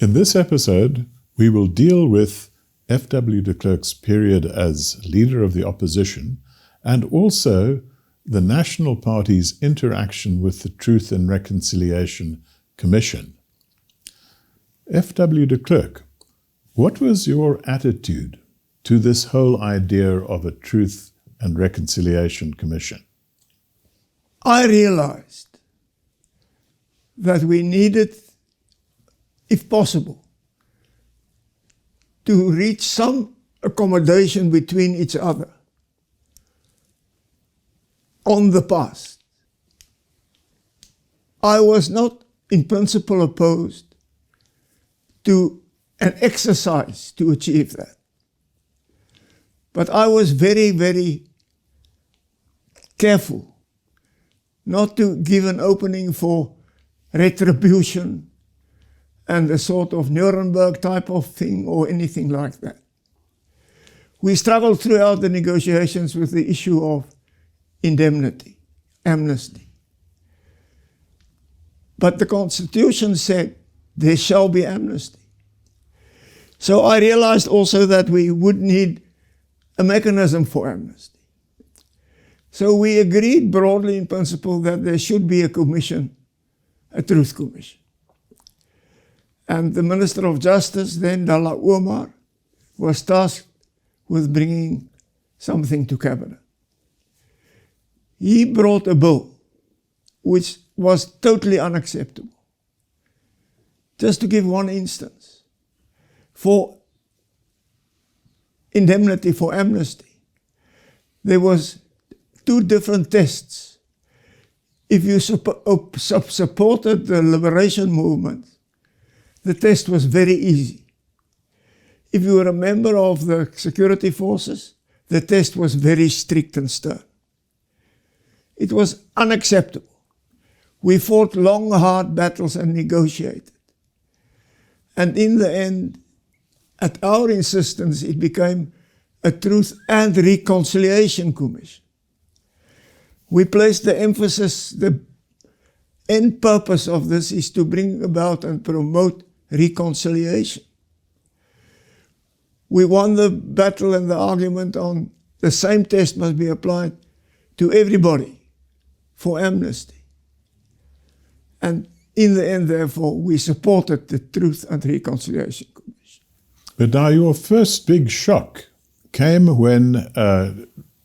In this episode, we will deal with FW de Klerk's period as leader of the opposition and also the National Party's interaction with the Truth and Reconciliation Commission. FW de Klerk, what was your attitude to this whole idea of a Truth and Reconciliation Commission? I realized that we needed, if possible, to reach some accommodation between each other on the past. I was not in principle opposed to an exercise to achieve that. But I was very, very careful not to give an opening for retribution and a sort of Nuremberg type of thing or anything like that. We struggled throughout the negotiations with the issue of indemnity, amnesty. But the Constitution said there shall be amnesty. So I realized also that we would need a mechanism for amnesty. So we agreed broadly in principle that there should be a commission, a truth commission. And the Minister of Justice, then Dalla Omar, was tasked with bringing something to cabinet. He brought a bill which was totally unacceptable. Just to give one instance, for indemnity, for amnesty, there was two different tests. If you supported the liberation movement, the test was very easy. If you were a member of the security forces, the test was very strict and stern. It was unacceptable. We fought long, hard battles and negotiated. And in the end, at our insistence, it became a Truth and Reconciliation Commission. We placed the emphasis, the end purpose of this is to bring about and promote reconciliation. We won the battle and the argument on the same test must be applied to everybody for amnesty. And in the end, therefore, we supported the Truth and Reconciliation Commission. But now your first big shock came when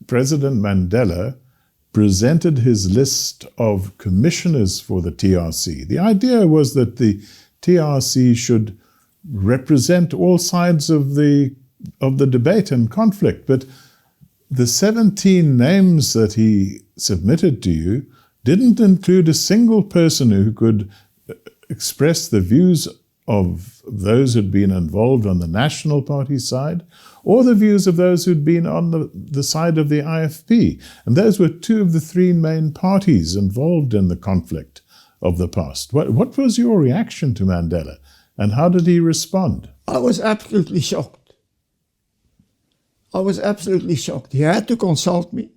President Mandela presented his list of commissioners for the TRC. The idea was that the TRC should represent all sides of the debate and conflict, but the 17 names that he submitted to you didn't include a single person who could express the views of those who'd been involved on the National Party side, or the views of those who'd been on the side of the IFP. And those were two of the three main parties involved in the conflict of the past. What was your reaction to Mandela, and how did he respond? I was absolutely shocked. I was absolutely shocked. He had to consult me.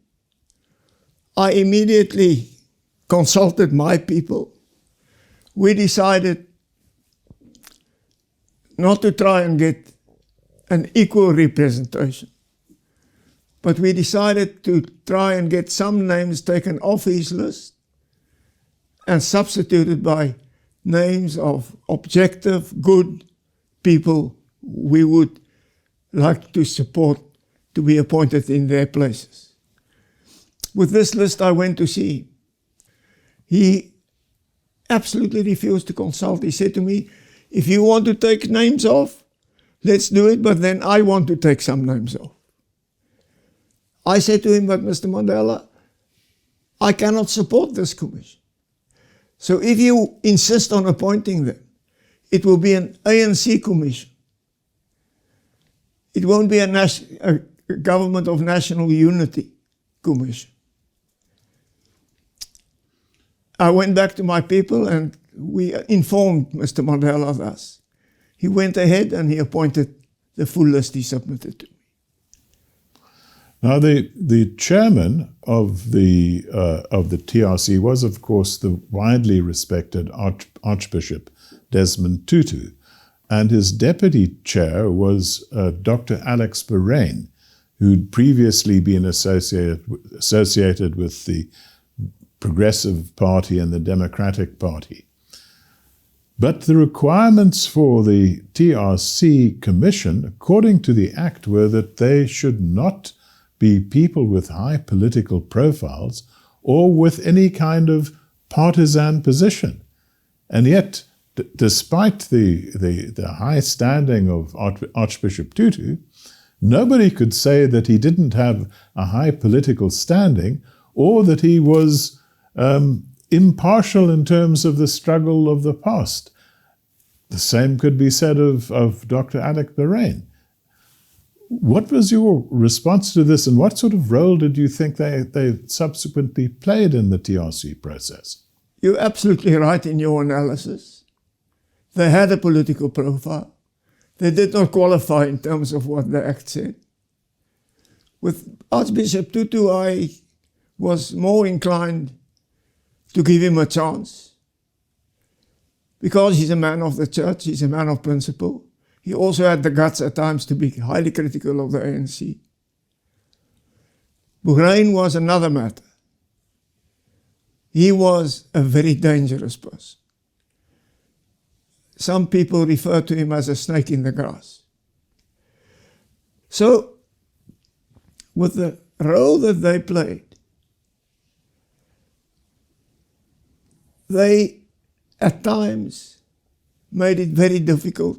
I immediately consulted my people. We decided not to try and get an equal representation, but we decided to try and get some names taken off his list and substituted by names of objective, good people we would like to support to be appointed in their places. With this list, I went to see him. He absolutely refused to consult. He said to me, if you want to take names off, let's do it, but then I want to take some names off. I said to him, but Mr. Mandela, I cannot support this commission. So if you insist on appointing them, it will be an ANC commission. It won't be a government of national unity commission. I went back to my people and we informed Mr. Mandela of us. He went ahead and he appointed the full list he submitted to me. Now, the chairman of the TRC was, of course, the widely respected Archbishop Desmond Tutu. and his deputy chair was Dr. Alex Boraine, who'd previously been associated with the Progressive Party and the Democratic Party. But the requirements for the TRC Commission, according to the Act, were that they should not be people with high political profiles or with any kind of partisan position. And yet, despite the high standing of Archbishop Tutu, nobody could say that he didn't have a high political standing or that he was impartial in terms of the struggle of the past. The same could be said of Dr. Alex Boraine. What was your response to this, and what sort of role did you think they subsequently played in the TRC process? You're absolutely right in your analysis. They had a political profile. They did not qualify in terms of what the Act said. With Archbishop Tutu, I was more inclined to give him a chance. Because he's a man of the church, he's a man of principle. He also had the guts at times to be highly critical of the ANC. Boraine was another matter. He was a very dangerous person. Some people refer to him as a snake in the grass. So, with the role that they played, they at times made it very difficult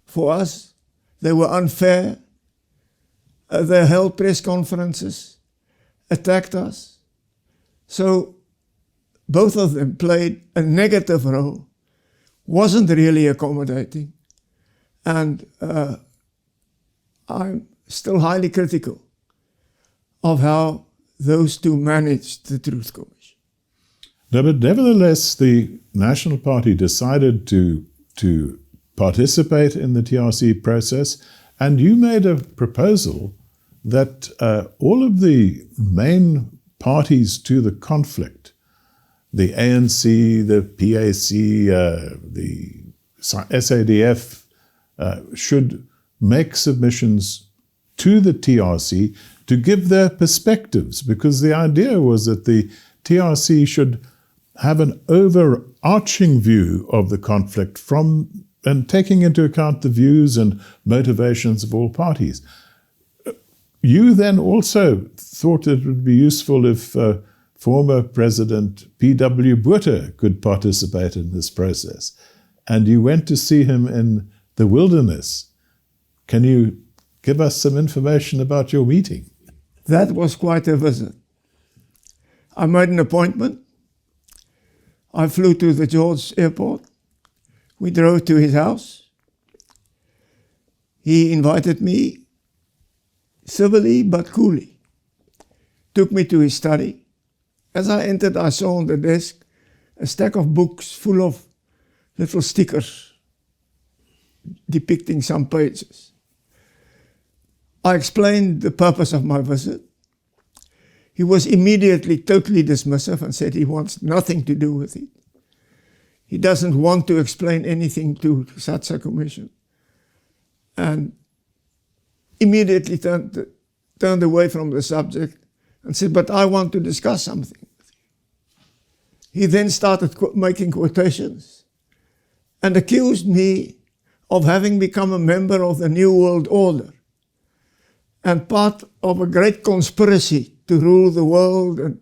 for us. They were unfair. They held press conferences, attacked us. So both of them played a negative role, wasn't really accommodating, and I'm still highly critical of how those two managed the Truth Commission. No, but nevertheless, the National Party decided to participate in the TRC process, and you made a proposal that all of the main parties to the conflict, the ANC, the PAC, the SADF, should make submissions to the TRC to give their perspectives, because the idea was that the TRC should have an overarching view of the conflict and taking into account the views and motivations of all parties. You then also thought it would be useful if former President PW Botha could participate in this process. And you went to see him in the wilderness. Can you give us some information about your meeting? That was quite a visit. I made an appointment. I flew to the George airport. We drove to his house. He invited me civilly but coolly. Took me to his study. As I entered, I saw on the desk a stack of books full of little stickers depicting some pages. I explained the purpose of my visit. He was immediately totally dismissive and said he wants nothing to do with it. He doesn't want to explain anything to such a commission. And immediately turned away from the subject and said, but I want to discuss something with you. He then started making quotations and accused me of having become a member of the New World Order and part of a great conspiracy to rule the world and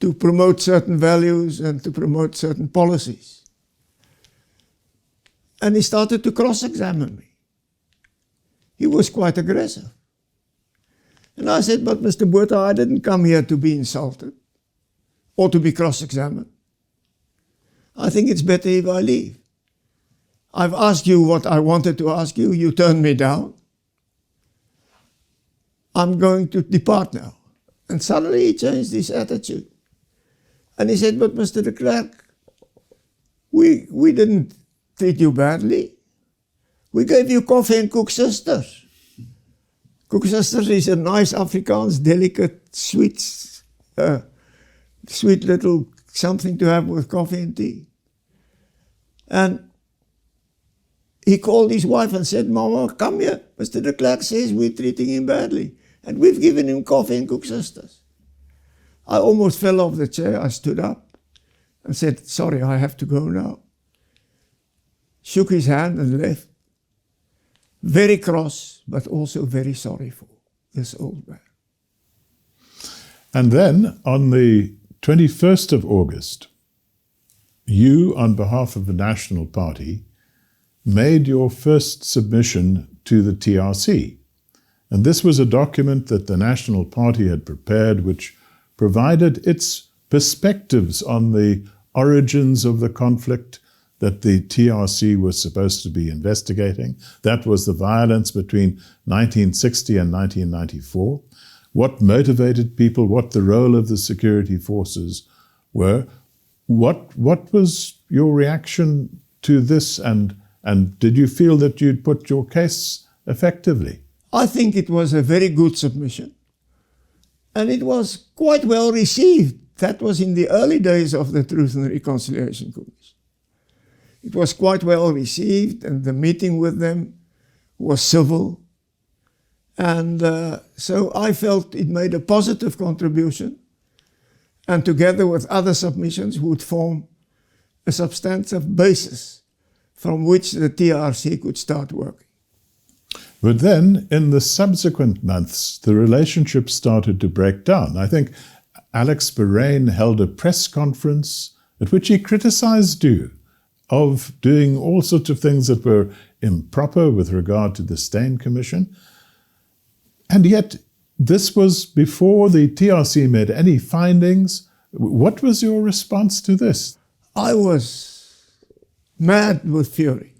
to promote certain values and to promote certain policies. And he started to cross-examine me. He was quite aggressive. And I said, but Mr. Botha, I didn't come here to be insulted or to be cross-examined. I think it's better if I leave. I've asked you what I wanted to ask you. You turned me down. I'm going to depart now. And suddenly he changed his attitude. And he said, but Mr. de Klerk, we didn't treat you badly. We gave you coffee and koeksisters. Koeksisters is a nice Afrikaans, delicate, sweet little something to have with coffee and tea. And He called his wife and said, "Mama, come here. Mr. de Klerk says we're treating him badly. And we've given him coffee and cooked sisters." I almost fell off the chair. I stood up and said, "Sorry, I have to go now." Shook his hand and left. Very cross, but also very sorry for this old man. And then on the 21st of August, you, on behalf of the National Party, made your first submission to the TRC. And this was a document that the National Party had prepared, which provided its perspectives on the origins of the conflict that the TRC was supposed to be investigating. That was the violence between 1960 and 1994. What motivated people, what the role of the security forces were. What was your reaction to this, and did you feel that you'd put your case effectively? I think it was a very good submission. And it was quite well received. That was in the early days of the Truth and Reconciliation Commission. It was quite well received, and the meeting with them was civil. And so I felt it made a positive contribution, and together with other submissions would form a substantive basis from which the TRC could start working. But then, in the subsequent months, the relationship started to break down. I think Alex Boraine held a press conference at which he criticized you of doing all sorts of things that were improper with regard to the Steyn Commission. And yet, this was before the TRC made any findings. What was your response to this? I was mad with fury.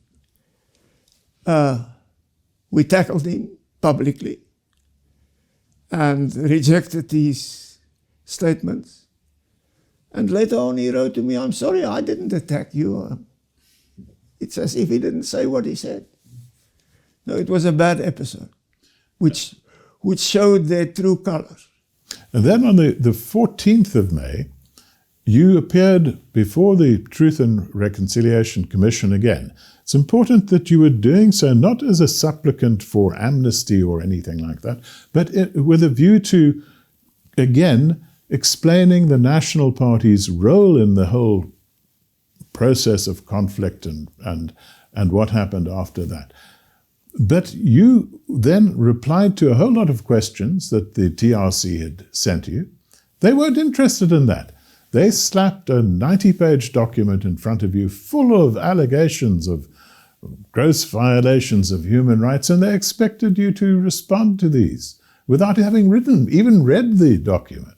We tackled him publicly and rejected these statements. And later on he wrote to me, "I'm sorry, I didn't attack you." It's as if he didn't say what he said. No, it was a bad episode, which showed their true colors. And then on the 14th of May, you appeared before the Truth and Reconciliation Commission again. It's important that you were doing so not as a supplicant for amnesty or anything like that, but with a view to, again, explaining the National Party's role in the whole process of conflict and what happened after that. But you then replied to a whole lot of questions that the TRC had sent you. They weren't interested in that. They slapped a 90-page document in front of you full of allegations of gross violations of human rights, and they expected you to respond to these without having even read the document.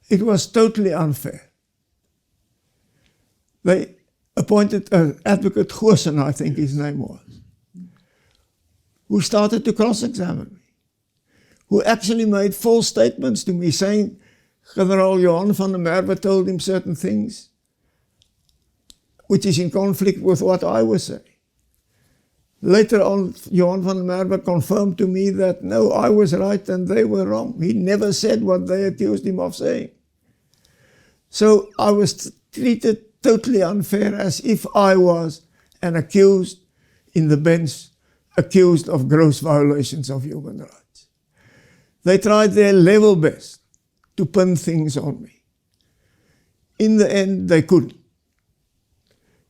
It was totally unfair. They appointed an advocate, Goosen, I think his name was, who started to cross-examine me, who actually made false statements to me saying Generaal Johan van der Merwe told him certain things which is in conflict with what I was saying. Later on, Johan van der Merwe confirmed to me that no, I was right and they were wrong. He never said what they accused him of saying. So I was treated totally unfair, as if I was an accused in the bench, accused of gross violations of human rights. They tried their level best to pin things on me. In the end, they couldn't.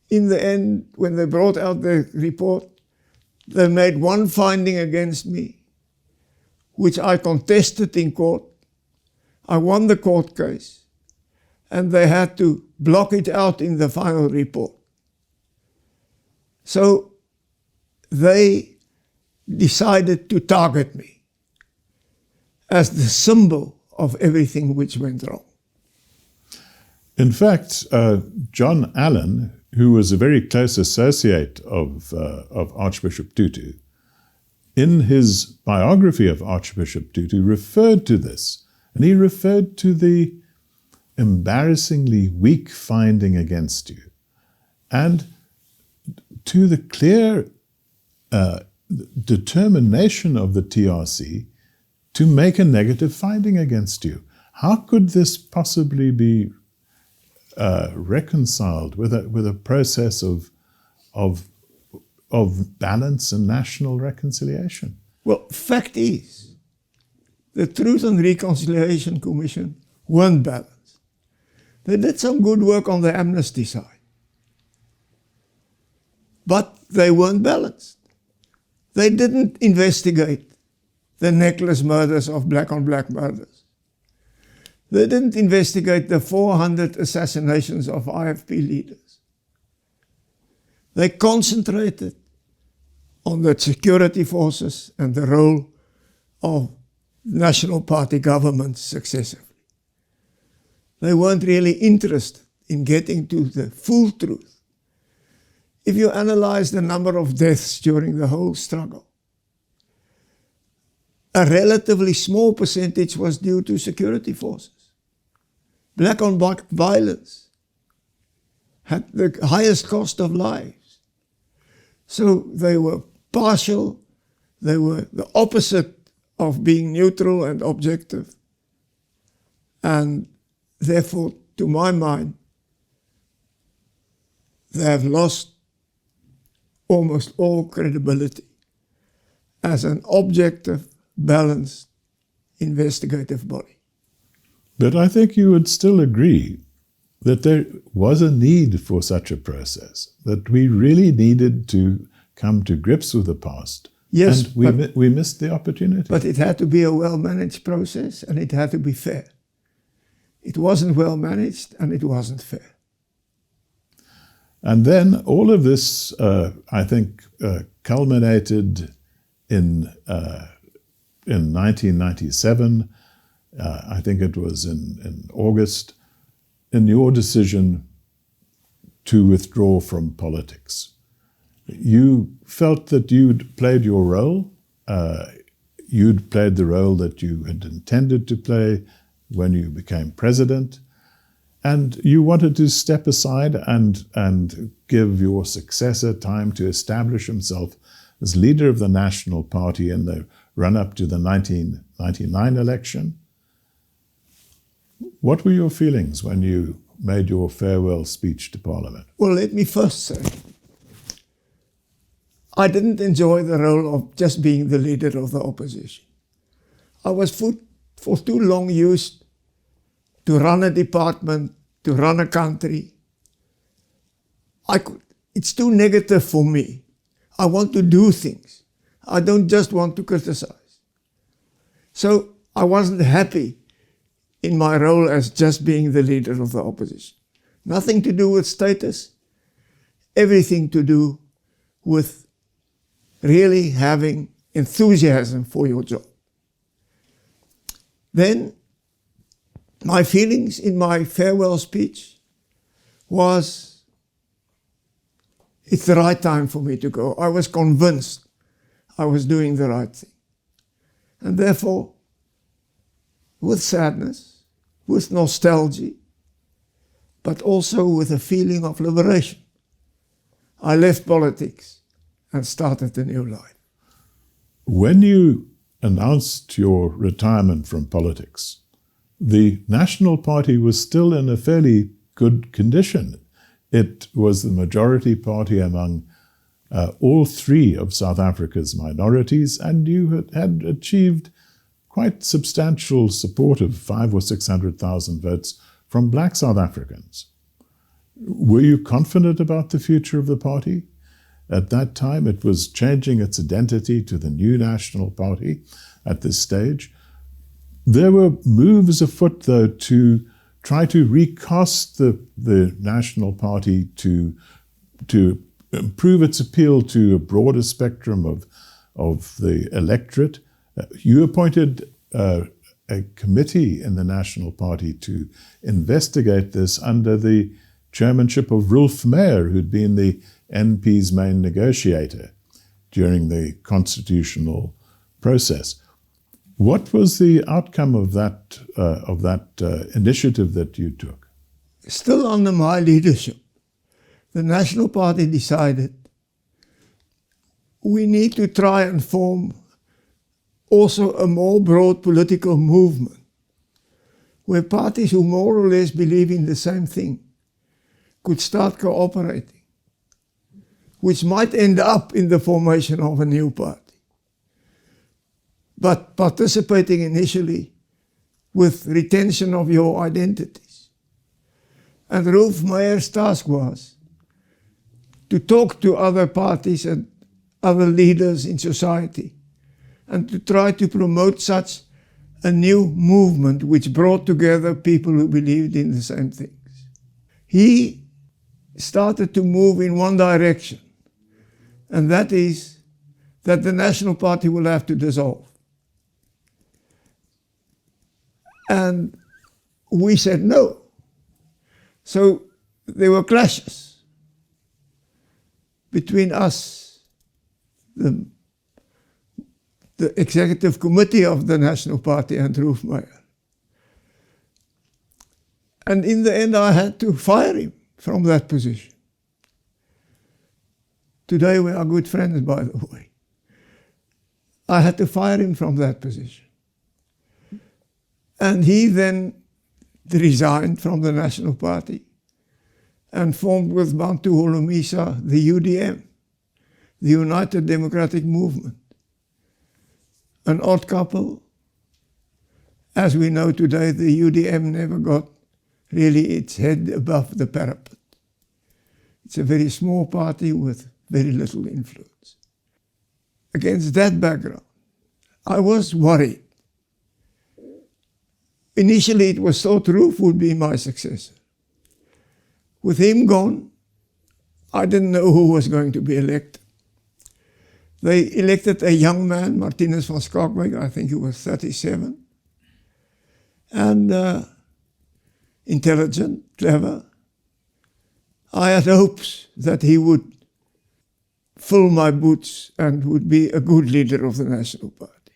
In the end, when they brought out their report, they made one finding against me, which I contested in court. I won the court case, and they had to block it out in the final report. So they decided to target me as the symbol of everything which went wrong. In fact, John Allen, who was a very close associate of Archbishop Tutu, in his biography of Archbishop Tutu referred to this, and he referred to the embarrassingly weak finding against you, and to the clear determination of the TRC to make a negative finding against you. How could this possibly be reconciled with a process of of balance and national reconciliation? Well, fact is, the Truth and Reconciliation Commission weren't balanced. They did some good work on the amnesty side, but they weren't balanced. They didn't investigate the necklace murders of black-on-black murders. They didn't investigate the 400 assassinations of IFP leaders. They concentrated on the security forces and the role of National Party governments successively. They weren't really interested in getting to the full truth. If you analyze the number of deaths during the whole struggle, a relatively small percentage was due to security forces. Black-on-black violence had the highest cost of lives. So they were partial, they were the opposite of being neutral and objective. And therefore, to my mind, they have lost almost all credibility as an objective, balanced, investigative body. But I think you would still agree that there was a need for such a process, that we really needed to come to grips with the past. Yes, and we missed the opportunity. But it had to be a well-managed process, and it had to be fair. It wasn't well-managed, and it wasn't fair. And then all of this, I think, culminated in 1997. I think it was in August, in your decision to withdraw from politics. You felt that you'd played your role. You'd played the role that you had intended to play when you became president. And you wanted to step aside and give your successor time to establish himself as leader of the National Party in the run-up to the 1999 election. What were your feelings when you made your farewell speech to Parliament? Well, let me first say, I didn't enjoy the role of just being the leader of the opposition. I was for too long used to run a department, to run a country. It's too negative for me. I want to do things. I don't just want to criticize. So I wasn't happy in my role as just being the leader of the opposition. Nothing to do with status, everything to do with really having enthusiasm for your job. Then my feelings in my farewell speech was, it's the right time for me to go. I was convinced I was doing the right thing. And therefore, with sadness, with nostalgia, but also with a feeling of liberation, I left politics and started a new life. When you announced your retirement from politics, the National Party was still in a fairly good condition. It was the majority party among all three of South Africa's minorities, and you had achieved quite substantial support of 500,000 or 600,000 votes from black South Africans. Were you confident about the future of the party? At that time, it was changing its identity to the new National Party at this stage. There were moves afoot, though, to try to recast the National Party to improve its appeal to a broader spectrum of the electorate. You appointed a committee in the National Party to investigate this under the chairmanship of Roelf Meyer, who'd been the NP's main negotiator during the constitutional process. What was the outcome of that initiative that you took? Still under my leadership, the National Party decided we need to try and form also a more broad political movement where parties who more or less believe in the same thing could start cooperating. which might end up in the formation of a new party. But participating initially with retention of your identities. And Roelf Meyer's task was to talk to other parties and other leaders in society and to try to promote such a new movement which brought together people who believed in the same things. He started to move in one direction, and that is that the National Party will have to dissolve. And we said no. So there were clashes between us, the executive committee of the National Party, and Roelf Meyer. And in the end, I had to fire him from that position. Today we are good friends, by the way. I had to fire him from that position. And he then resigned from the National Party and formed with Bantu Holomisa the UDM, the United Democratic Movement. An odd couple. As we know today, the UDM never got really its head above the parapet. It's a very small party with very little influence. Against that background, I was worried. Initially, it was thought Roelf would be my successor. With him gone, I didn't know who was going to be elected. They elected a young man, Martinus van Skalkwyk, I think he was 37, and intelligent, clever. I had hopes that he would fill my boots and would be a good leader of the National Party.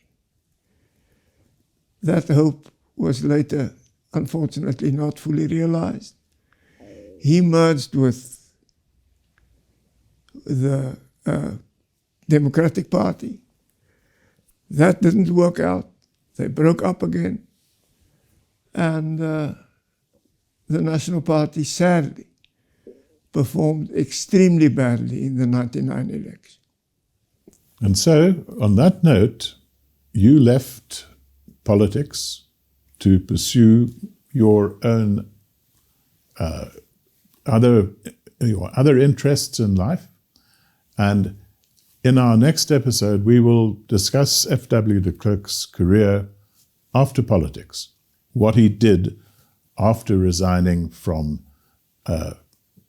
That hope was later, unfortunately, not fully realized. He merged with the Democratic Party. That didn't work out. They broke up again. And the National Party, sadly, performed extremely badly in the 1999 election. And so, on that note, you left politics to pursue your own other interests in life. And in our next episode, we will discuss FW de Klerk's career after politics, what he did after resigning from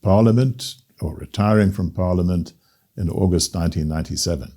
Parliament or retiring from Parliament in August 1997.